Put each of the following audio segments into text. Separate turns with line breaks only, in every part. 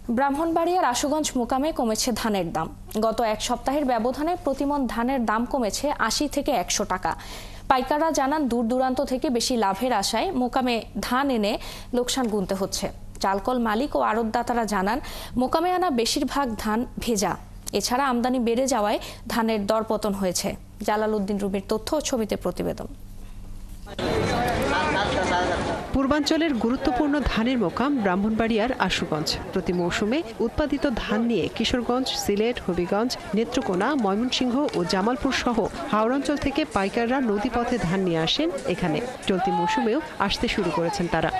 ব্রাহ্মণবাড়িয়ার আশুগঞ্জ মোকামে কমেছে ধানের দাম। গত এক সপ্তাহের ব্যবধানে প্রতিমণ ধানের দাম কমেছে ৮০ থেকে ১০০ টাকা। পাইকাররা জানান, দূর দূরান্ত থেকে বেশি লাভের আশায় মোকামে ধান এনে লোকসান গুনতে হচ্ছে। চালকল মালিক ও আড়তদাতারা জানান, মোকামে আনা বেশিরভাগ ধান ভেজা। এছাড়া আমদানি বেড়ে যাওয়ায় ধানের দরপতন হয়েছে। জালালউদ্দিন রুমির তথ্য ও ছবিতে প্রতিবেদন।
পূর্বাঞ্চলের গুরুত্বপূর্ণ ধানের মোকাম ব্রাহ্মণবাড়িয়ার আশুগঞ্জ। প্রতি মৌসুমে উৎপাদিত ধান নিয়ে কিশোরগঞ্জ, সিলেট, হবিগঞ্জ, নেত্রকোনা, ময়মনসিংহ ও জামালপুর সহ হাওড়াঞ্চল থেকে পাইকাররা নদীপথে ধান নিয়ে আসেন এখানে। চলতি মৌসুমেও আসতে শুরু করেছেন তারা।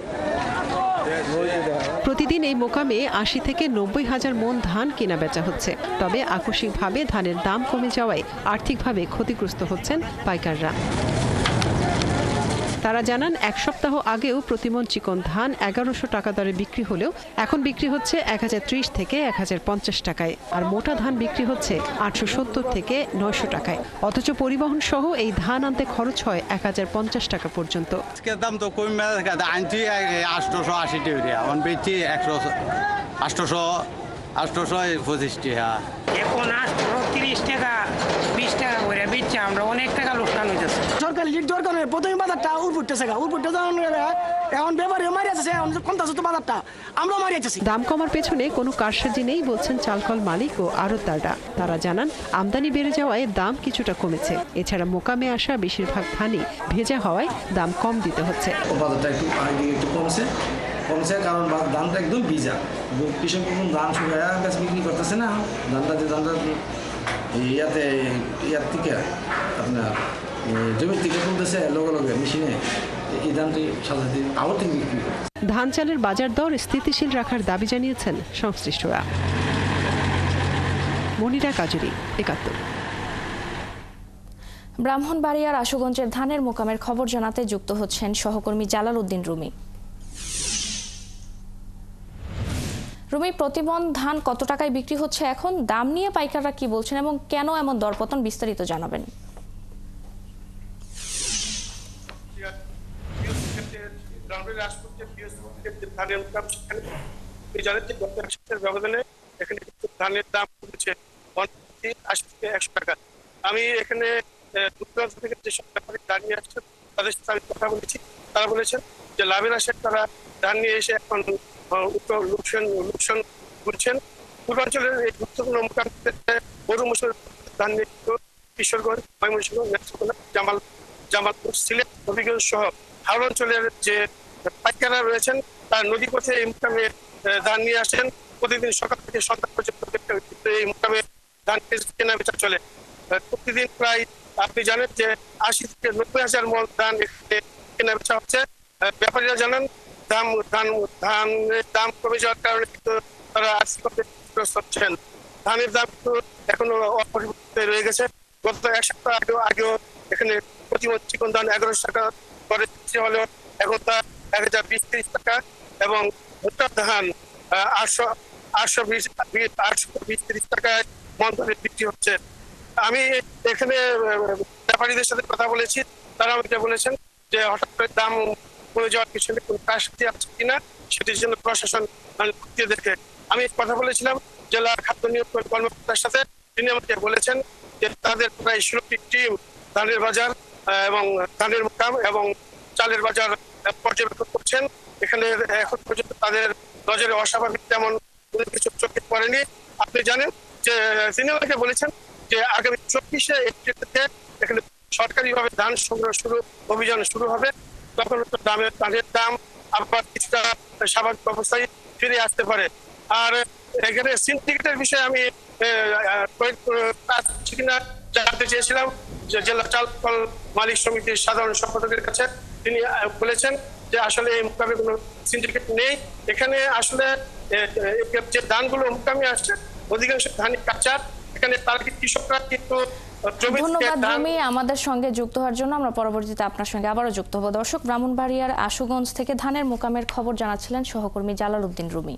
প্রতিদিন এই মোকামে ৮০ থেকে ৯০ হাজার মন ধান কেনা বেচা হচ্ছে। তবে আকস্মিকভাবে ধানের দাম কমে যাওয়ায় আর্থিকভাবে ক্ষতিগ্রস্ত হচ্ছেন পাইকাররা। তারা জানান, এক সপ্তাহ আগেও প্রতিমণ চিকন ধান ১১০০ টাকা দরে বিক্রি হলেও এখন বিক্রি হচ্ছে ১০৩০ থেকে ১০৫০ টাকায়, আর মোটা ধান বিক্রি হচ্ছে ৮৭০ থেকে ৯০০ টাকায়। অথচ পরিবহন সহ এই ধান আনতে খরচ হয় ১০৫০ টাকা পর্যন্ত।
দাম তো কমে আনছি ৮৮০ টাকা, এখন বেচছি ৮২৫ টাকা।
এখন ৩০ টাকা ২০ টাকা করে বেচছে, আমরা অনেক টাকা লোকসান হইতেছে।
সরকারি লিড দরকার নেই, প্রথমে বাজারটা উঠতেছে এখন ব্যাপারে মারিয়েছে, এখন কমতেছে তো বাজারটা, আমরা মারিয়েছি।
দাম কমার পেছনে কোনো কারসাজি নেই বলছেন চালকল মালিক ও আড়তদাররা। তারা জানান, আমদানি বেড়ে যাওয়ায় দাম কিছুটা কমেছে। এছাড়া মোকামে আসা বেশিরভাগ ধানই ভেজা হওয়ায় দাম কম দিতে হচ্ছে।
বাজারটা একটু কমছে কারণ ধানটা একদম ভিজা। কৃষক ধান শুকায় গাছ বিক্রি করতেছে না, ধানটা ইয়ার থেকে আপনার জমির থেকে তুলতেছে লগে মেশিনে, এই ধানটি সাথে আবার থেকে বিক্রি করে।
ধান চালের বাজার দর স্থিতিশীল রাখার দাবি জানিয়েছেন সংশ্লিষ্টরা। মনিরা কাজুরি, ৭১।
ব্রাহ্মণবাড়িয়ার আশুগঞ্জের ধানের মোকামের খবর জানাতে যুক্ত হচ্ছেন সহকর্মী জালালউদ্দিন রুমি। রুমি, প্রতিমণ ধান কত টাকায় বিক্রি হচ্ছে এখন? দাম নিয়ে পাইকাররা কি বলছেন এবং কেন এমন দরপতন, বিস্তারিত জানাবেন।
ধানের দাম কমেছে ৮০ থেকে ১০০ টাকা। আমি এখানে দূরান্ত থেকে যেসব ব্যাপারী দাঁড়িয়ে আসছে তাদের সাথে আমি কথা বলেছি। তারা বলেছেন যে লাভের আশায় তারা ধান নিয়ে এসে এখন লোকসান করছেন। পূর্বাঞ্চলের এই গুরুত্বপূর্ণ মোকাম বড় মৌসুমের ধান নিয়ে কিশোরগঞ্জ, ময়মনসিংহ, নেত্রকোনা, জামালপুর, সিলেট, হবিগঞ্জ সহ হাওড়া অঞ্চলের যে পাইকাররা রয়েছেন তারা নদীপথে এই মোকামে ধান নিয়ে আসেন। প্রতিদিন সকাল থেকে সন্ধ্যা পর্যন্ত এই মোকামে ধান কেনা বেচা চলে। প্রতিদিন প্রায় আপনি জানেন যে ৮০ থেকে ৯০ হাজার মন ধান কেনা বেচা হচ্ছে। ব্যাপারীরা জানান, ধানের দাম কমে যাওয়ার কারণে কিন্তু তারা আর্থিকভাবে ক্ষতিগ্রস্ত হচ্ছেন। ধানের দাম কিন্তু এখনো অপরিবর্তিত রয়ে গেছে। গত এক সপ্তাহ আগেও এখানে প্রতিমণ চিকন ধান ১১০০ টাকা করে হলেও এখন তা ১০২০-৩০ টাকা এবং মোটা ধান ৮২০-৩০ টাকায় মন ধরে বিক্রি হচ্ছে। আমি এখানে ব্যাপারীদের সাথে কথা বলেছি, তারা আমাকে বলেছেন যে হঠাৎ করে দাম কমে যাওয়ার পিছনে কোন কারসাজি আছে কিনা সেটির জন্য প্রশাসন খতিয়ে দেখে। আমি কথা বলেছিলাম জেলা খাদ্য নিয়ন্ত্রণ কর্মকর্তার সাথে, তিনি আমাকে বলেছেন যে তাদের প্রায় ১৬টি টিম ধানের বাজার এবং ধানের মোকাম এবং চালের বাজার পর্যবেক্ষণ করছেন। এখানে এখন পর্যন্ত তাদের নজরে অস্বাভাবিক তেমন কিছু চোখে পড়েনি। আপনি জানেন যে তিনি আমাকে বলেছেন যে আগামী ২৪শে এপ্রিল থেকে এখানে সরকারিভাবে ধান সংগ্রহ অভিযান শুরু হবে। তখন ধানের দাম আবার কিছুটা স্বাভাবিক অবস্থায় ফিরে আসতে পারে। আর এখানে সিন্ডিকেটের বিষয়ে আমি কিনা জানতে চেয়েছিলাম যে জেলা চালকল মালিক সমিতির সাধারণ সম্পাদকের কাছে। তিনি বলেছেন যে আসলে এই মোকামে কোনো সিন্ডিকেট নেই। এখানে আসলে যে ধানগুলো মোকামে আসছে অধিকাংশ ধানই কাঁচা। এখানে তারা কৃষকরা কিন্তু
ধন্যবাদ রুমি আমাদের সঙ্গে যুক্ত হওয়ার জন্য। আমরা পরবর্তীতে আপনার সঙ্গে আবারও যুক্ত হব। দর্শক, ব্রাহ্মণবাড়িয়ার আশুগঞ্জ থেকে ধানের মোকামের খবর জানাচ্ছিলেন সহকর্মী জালালউদ্দিন রুমি।